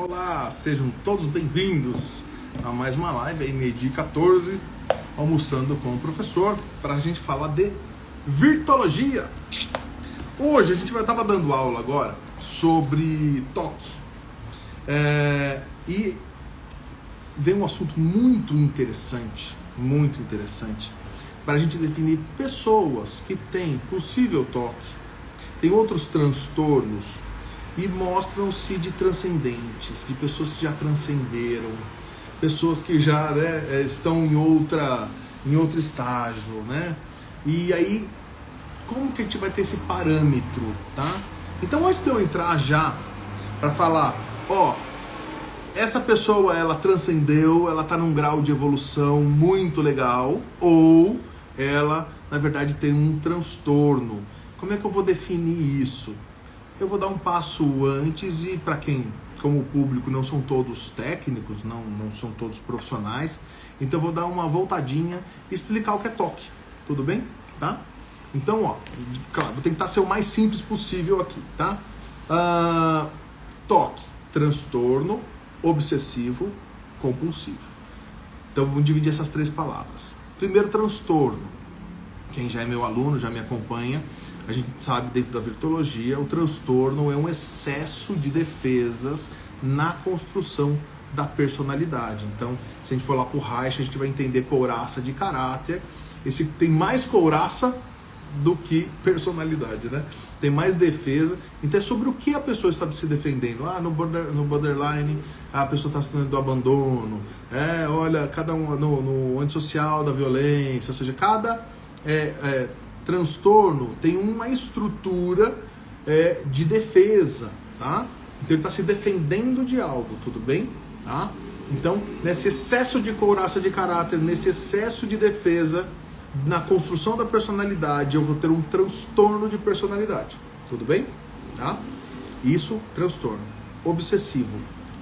Olá, sejam todos bem-vindos a mais uma live aí, meio-dia 14, almoçando com o professor, para a gente falar de virtologia. Hoje a gente vai estar dando aula agora sobre toque. E vem um assunto muito interessante, para a gente definir pessoas que têm possível toque, tem outros transtornos e mostram-se de transcendentes, de pessoas que já transcenderam, pessoas que já estão em outro estágio, né? E aí, como que a gente vai ter esse parâmetro, tá? Então, antes de eu entrar já para falar, essa pessoa, ela transcendeu, ela está num grau de evolução muito legal, ou ela, na verdade, tem um transtorno. Como é que eu vou definir isso? Eu vou dar um passo antes e para quem, como o público, não são todos técnicos, não são todos profissionais, então eu vou dar uma voltadinha e explicar o que é toque, tudo bem? Tá? Então, claro, vou tentar ser o mais simples possível aqui, tá? Toque, transtorno obsessivo compulsivo. Então vamos dividir essas três palavras. Primeiro, transtorno. Quem já é meu aluno, já me acompanha, a gente sabe dentro da virtologia, o transtorno é um excesso de defesas na construção da personalidade. Então, se a gente for lá pro Reich, a gente vai entender couraça de caráter. Esse tem mais couraça do que personalidade, né? Tem mais defesa. Então é sobre o que a pessoa está se defendendo. No borderline, a pessoa está sendo do abandono. Olha, cada um no antissocial da violência, ou seja, cada transtorno tem uma estrutura de defesa, tá? Então ele está se defendendo de algo, tudo bem? Tá? Então, nesse excesso de couraça de caráter, nesse excesso de defesa, na construção da personalidade, eu vou ter um transtorno de personalidade, tudo bem? Tá? Isso, transtorno. Obsessivo.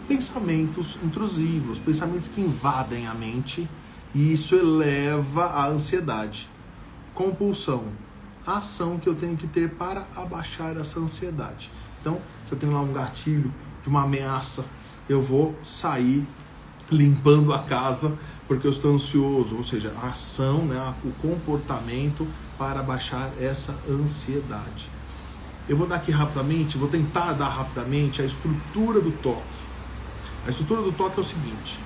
Pensamentos intrusivos, pensamentos que invadem a mente, e isso eleva a ansiedade. Compulsão, a ação que eu tenho que ter para abaixar essa ansiedade. Então, se eu tenho lá um gatilho de uma ameaça, eu vou sair limpando a casa porque eu estou ansioso, ou seja, a ação, né, o comportamento para abaixar essa ansiedade. Eu vou dar aqui rapidamente, vou tentar dar rapidamente a estrutura do toque. A estrutura do toque é o seguinte: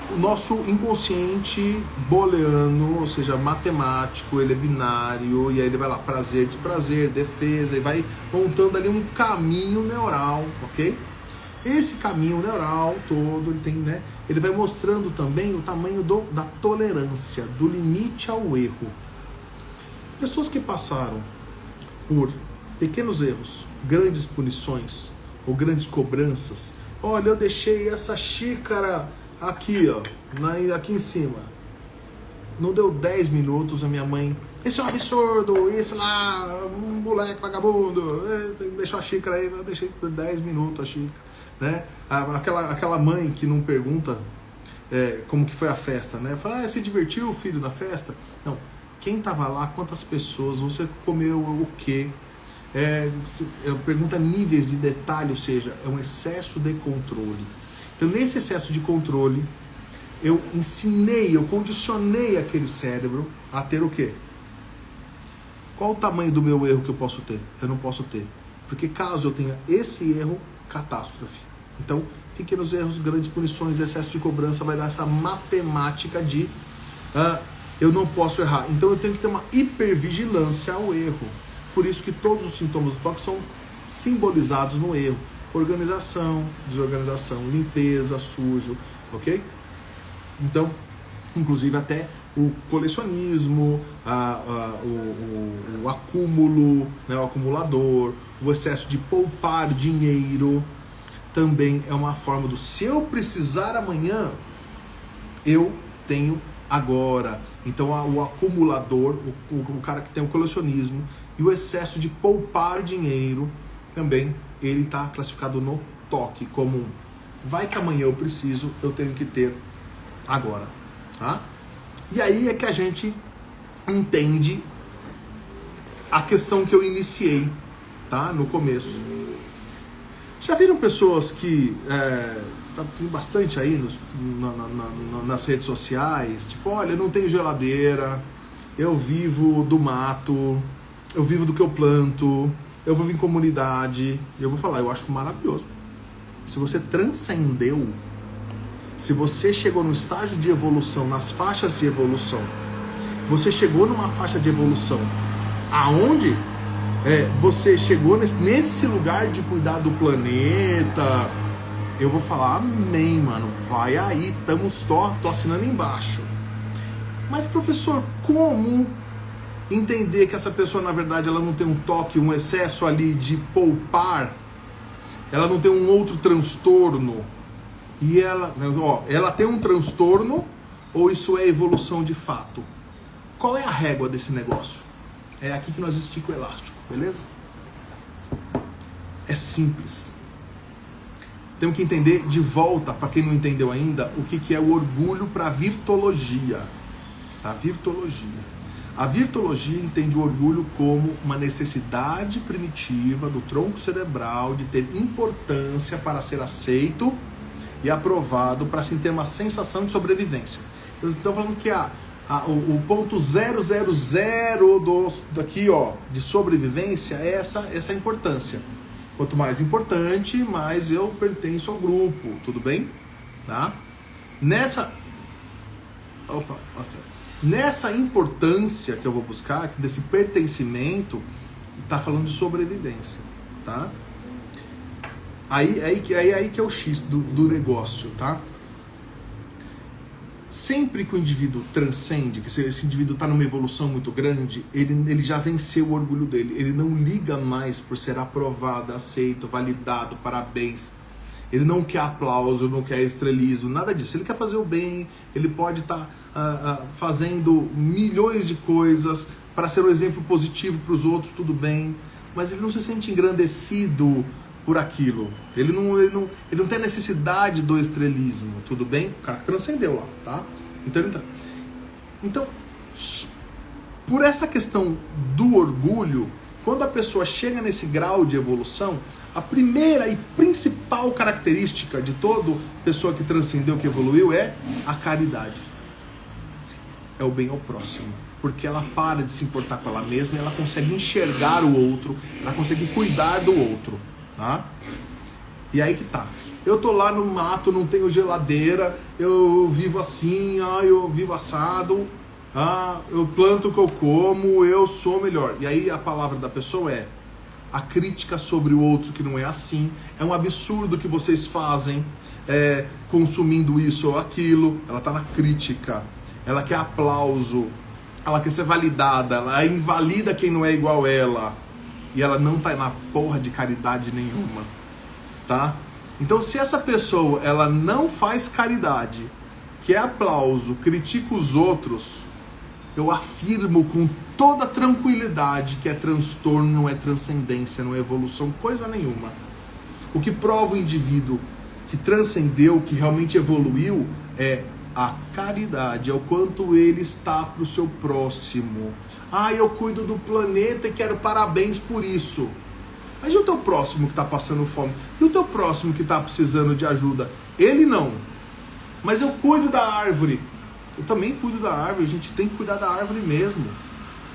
o nosso inconsciente booleano, ou seja, matemático, ele é binário, e aí ele vai lá, prazer, desprazer, defesa, e vai montando ali um caminho neural, ok? Esse caminho neural todo, ele tem, né? Ele vai mostrando também o tamanho da tolerância, do limite ao erro. Pessoas que passaram por pequenos erros, grandes punições ou grandes cobranças. Olha, eu deixei essa xícara aqui, aqui em cima. Não deu 10 minutos, a minha mãe, isso é um absurdo, isso lá, um moleque vagabundo, deixou a xícara aí, eu deixei por 10 minutos a xícara, né? Aquela mãe que não pergunta como que foi a festa, né? Fala, se divertiu o filho na festa? Não, quem tava lá, quantas pessoas, você comeu o quê? Pergunta níveis de detalhe, ou seja, é um excesso de controle. Então, nesse excesso de controle, eu condicionei aquele cérebro a ter o quê? Qual o tamanho do meu erro que eu posso ter? Eu não posso ter. Porque caso eu tenha esse erro, catástrofe. Então, pequenos erros, grandes punições, excesso de cobrança, vai dar essa matemática de eu não posso errar. Então, eu tenho que ter uma hipervigilância ao erro. Por isso que todos os sintomas do toque são simbolizados no erro. Organização, desorganização, limpeza, sujo, ok? Então, inclusive até o colecionismo, o acúmulo, né, o acumulador, o excesso de poupar dinheiro, também é uma forma do se eu precisar amanhã, eu tenho agora. Então o acumulador, o cara que tem o colecionismo e o excesso de poupar dinheiro, também ele está classificado no toque como vai que amanhã eu preciso, eu tenho que ter agora, tá? E aí é que a gente entende a questão que eu iniciei, tá? No começo. Já viram pessoas que tem bastante aí nas redes sociais, tipo, olha, eu não tenho geladeira, eu vivo do mato, eu vivo do que eu planto, eu vivo em comunidade. E eu vou falar, eu acho maravilhoso. Se você transcendeu, se você chegou no estágio de evolução, nas faixas de evolução, você chegou numa faixa de evolução aonde você chegou nesse lugar de cuidar do planeta, eu vou falar amém, mano, vai aí, tô assinando embaixo. Mas professor, como entender que essa pessoa na verdade ela não tem um toque, um excesso ali de poupar, ela não tem um outro transtorno, e ela tem um transtorno, ou isso é evolução de fato? Qual é a régua desse negócio? É aqui que nós estica o elástico, beleza? É simples. Temos que entender de volta, para quem não entendeu ainda, o que é o orgulho para a virtologia. Tá? Virtologia. A virtologia entende o orgulho como uma necessidade primitiva do tronco cerebral de ter importância para ser aceito e aprovado, para assim ter uma sensação de sobrevivência. Então falando que o ponto 000 daqui, de sobrevivência é essa importância. Quanto mais importante, mais eu pertenço ao grupo, tudo bem? Tá? Nessa importância que eu vou buscar, desse pertencimento, tá falando de sobrevivência, tá? Aí que é o X do negócio, tá? Sempre que o indivíduo transcende, que esse indivíduo está numa evolução muito grande, ele já venceu o orgulho dele. Ele não liga mais por ser aprovado, aceito, validado, parabéns. Ele não quer aplauso, não quer estrelismo, nada disso. Ele quer fazer o bem, ele pode estar fazendo milhões de coisas para ser um exemplo positivo para os outros, tudo bem. Mas ele não se sente engrandecido por aquilo. Ele não tem necessidade do estrelismo, tudo bem? O cara que transcendeu lá, tá? Então, por essa questão do orgulho, quando a pessoa chega nesse grau de evolução, a primeira e principal característica de toda pessoa que transcendeu, que evoluiu, é a caridade. É o bem ao próximo. Porque ela para de se importar com ela mesma e ela consegue enxergar o outro, ela consegue cuidar do outro. Tá? E aí que tá. Eu tô lá no mato, não tenho geladeira, eu vivo assim, eu vivo assado, eu planto o que eu como, eu sou melhor. E aí a palavra da pessoa é a crítica sobre o outro que não é assim. É um absurdo que vocês fazem consumindo isso ou aquilo. Ela tá na crítica, ela quer aplauso, ela quer ser validada, ela invalida quem não é igual a ela. E ela não tá na porra de caridade nenhuma, tá? Então se essa pessoa, ela não faz caridade, quer aplauso, critica os outros, eu afirmo com toda tranquilidade que é transtorno, não é transcendência, não é evolução, coisa nenhuma. O que prova o indivíduo que transcendeu, que realmente evoluiu, é a caridade, é o quanto ele está para o seu próximo. Eu cuido do planeta e quero parabéns por isso. Mas e o teu próximo que está passando fome? E o teu próximo que está precisando de ajuda? Ele não. Mas eu cuido da árvore. Eu também cuido da árvore, a gente tem que cuidar da árvore mesmo.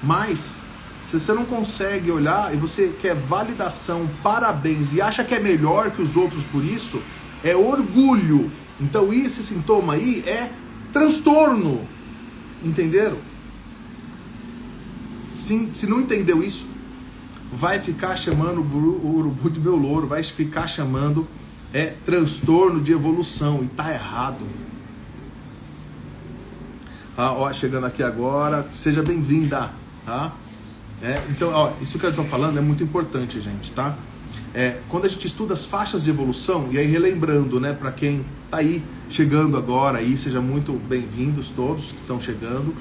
Mas, se você não consegue olhar e você quer validação, parabéns, e acha que é melhor que os outros por isso, é orgulho. Então esse sintoma aí é transtorno. Entenderam? Se não entendeu isso, vai ficar chamando o urubu de meu louro, vai ficar chamando transtorno de evolução, e tá errado. Chegando aqui agora, seja bem-vinda, tá? Então, isso que eu tô falando é muito importante, gente, tá? Quando a gente estuda as faixas de evolução, e aí relembrando, né, para quem tá aí chegando agora, aí, sejam muito bem-vindos todos que estão chegando.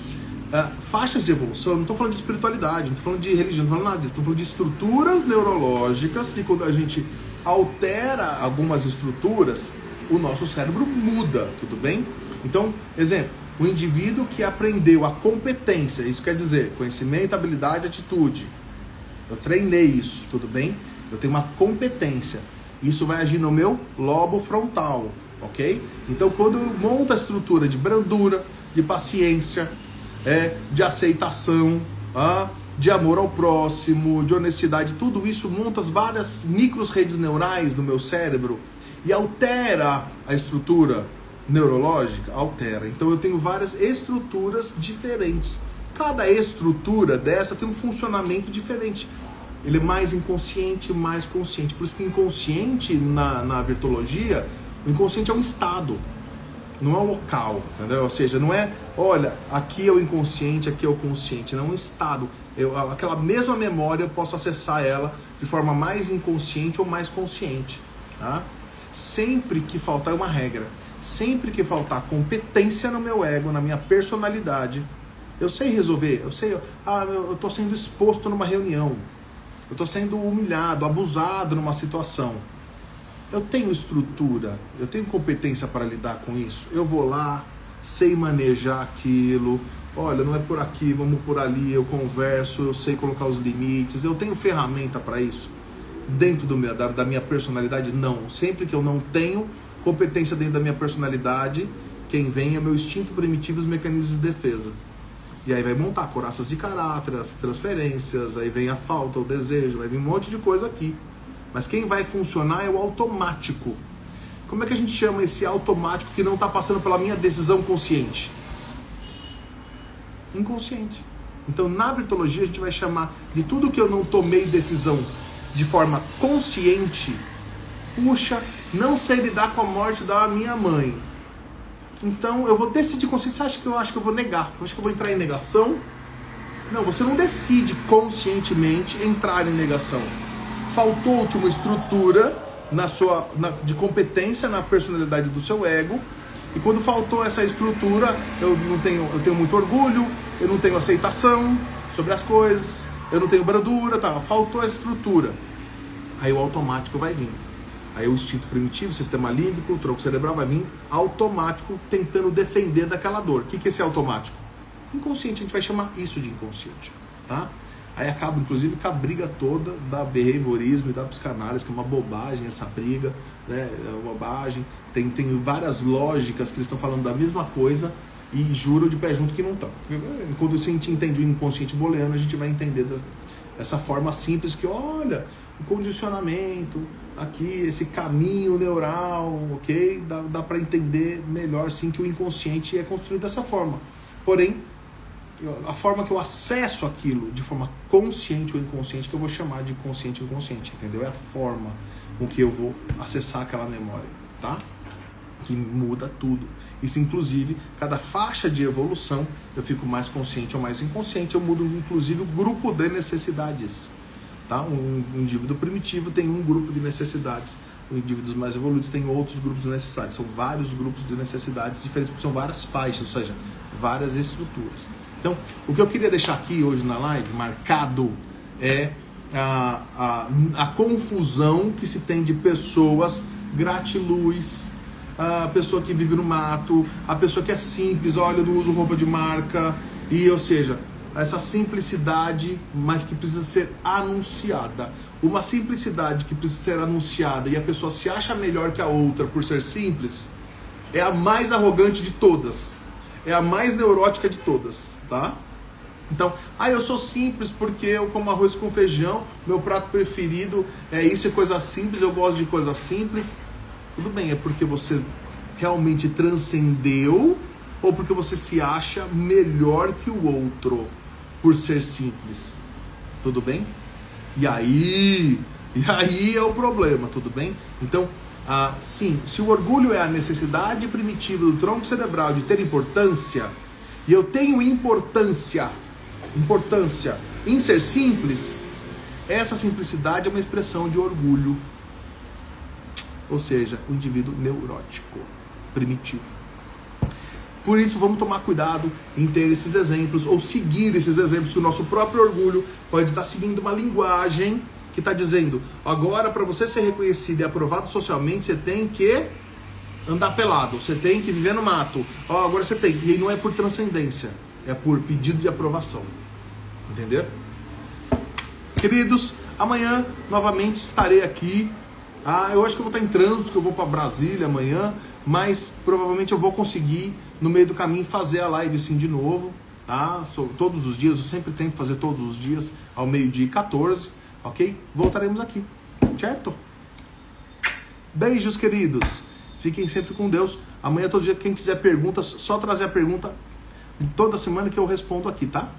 Faixas de evolução, não estou falando de espiritualidade, não estou falando de religião, não estou falando nada disso, estou falando de estruturas neurológicas, que quando a gente altera algumas estruturas, o nosso cérebro muda, tudo bem? Então, exemplo, o indivíduo que aprendeu a competência, isso quer dizer conhecimento, habilidade, atitude. Eu treinei isso, tudo bem? Eu tenho uma competência. Isso vai agir no meu lobo frontal, ok? Então, quando eu monto a estrutura de brandura, de paciência, de aceitação, de amor ao próximo, de honestidade, tudo isso monta as várias micro-redes neurais do meu cérebro e altera a estrutura neurológica, altera. Então eu tenho várias estruturas diferentes. Cada estrutura dessa tem um funcionamento diferente. Ele é mais inconsciente, mais consciente. Por isso que o inconsciente na virtuologia, o inconsciente é um estado, não é um local, entendeu? Ou seja, não é, olha, aqui é o inconsciente, aqui é o consciente, não é um estado. Aquela mesma memória eu posso acessar ela de forma mais inconsciente ou mais consciente, tá? Sempre que faltar, é uma regra, sempre que faltar competência no meu ego, na minha personalidade, eu sei resolver, eu sei, eu tô sendo exposto numa reunião, eu tô sendo humilhado, abusado numa situação. Eu tenho estrutura, eu tenho competência para lidar com isso. Eu vou lá, sei manejar aquilo. Olha, não é por aqui, vamos por ali. Eu converso, eu sei colocar os limites. Eu tenho ferramenta para isso. Dentro da minha personalidade, não. Sempre que eu não tenho competência dentro da minha personalidade, quem vem é meu instinto primitivo e os mecanismos de defesa. E aí vai montar coraças de caráter, as transferências, aí vem a falta, o desejo, vai vir um monte de coisa aqui. Mas quem vai funcionar é o automático. Como é que a gente chama esse automático que não está passando pela minha decisão consciente? Inconsciente. Então, na virtuologia, a gente vai chamar de tudo que eu não tomei decisão de forma consciente. Puxa, não sei lidar com a morte da minha mãe. Então, eu vou decidir consciente. Você acha que eu acho que eu vou negar? Eu acho que eu vou entrar em negação? Não, você não decide conscientemente entrar em negação. Faltou-te uma estrutura de competência na personalidade do seu ego, e quando faltou essa estrutura, eu tenho muito orgulho, eu não tenho aceitação sobre as coisas, eu não tenho brandura, faltou a estrutura. Aí o automático vai vir. Aí o instinto primitivo, o sistema límbico, o tronco cerebral vai vir automático tentando defender daquela dor. O que é esse automático? Inconsciente, a gente vai chamar isso de inconsciente, tá? Aí acaba, inclusive, com a briga toda da behaviorismo e da psicanálise, que é uma bobagem essa briga, né? É uma bobagem. Tem várias lógicas que eles estão falando da mesma coisa e juram de pé junto que não estão. Quando a gente entende o inconsciente booleano, a gente vai entender dessa forma simples que, olha, o condicionamento, aqui, esse caminho neural, ok? Dá para entender melhor, sim, que o inconsciente é construído dessa forma. Porém, a forma que eu acesso aquilo de forma consciente ou inconsciente, que eu vou chamar de consciente ou inconsciente, entendeu? É a forma com que eu vou acessar aquela memória, tá? Que muda tudo. Isso, inclusive, cada faixa de evolução, eu fico mais consciente ou mais inconsciente, eu mudo, inclusive, o grupo de necessidades, tá? Um indivíduo primitivo tem um grupo de necessidades, os indivíduos mais evoluídos têm outros grupos de necessidades. São vários grupos de necessidades diferentes, porque são várias faixas, ou seja, várias estruturas. Então, o que eu queria deixar aqui hoje na live, marcado, é a confusão que se tem de pessoas gratiluz, a pessoa que vive no mato, a pessoa que é simples, olha, eu não uso roupa de marca, ou seja, essa simplicidade, mas que precisa ser anunciada. Uma simplicidade que precisa ser anunciada e a pessoa se acha melhor que a outra por ser simples, é a mais arrogante de todas, é a mais neurótica de todas, tá? Então, eu sou simples porque eu como arroz com feijão, meu prato preferido é isso, é coisa simples, eu gosto de coisa simples. Tudo bem, é porque você realmente transcendeu ou porque você se acha melhor que o outro por ser simples? Tudo bem? E aí é o problema, tudo bem? Então, sim, se o orgulho é a necessidade primitiva do tronco cerebral de ter importância, e eu tenho importância em ser simples, essa simplicidade é uma expressão de orgulho. Ou seja, um indivíduo neurótico, primitivo. Por isso, vamos tomar cuidado em ter esses exemplos, ou seguir esses exemplos, que o nosso próprio orgulho pode estar seguindo uma linguagem que está dizendo, agora para você ser reconhecido e aprovado socialmente, você tem que andar pelado, você tem que viver no mato, agora você tem, e aí não é por transcendência, é por pedido de aprovação, entendeu? Queridos, amanhã novamente estarei aqui Eu acho que eu vou estar em trânsito, que eu vou para Brasília amanhã, mas provavelmente eu vou conseguir, no meio do caminho, fazer a live assim de novo, tá? Todos os dias, eu sempre tento fazer todos os dias, ao 12h14, ok? Voltaremos aqui, certo? Beijos, queridos. Fiquem sempre com Deus. Amanhã, todo dia, quem quiser perguntas, só trazer a pergunta toda semana que eu respondo aqui, tá?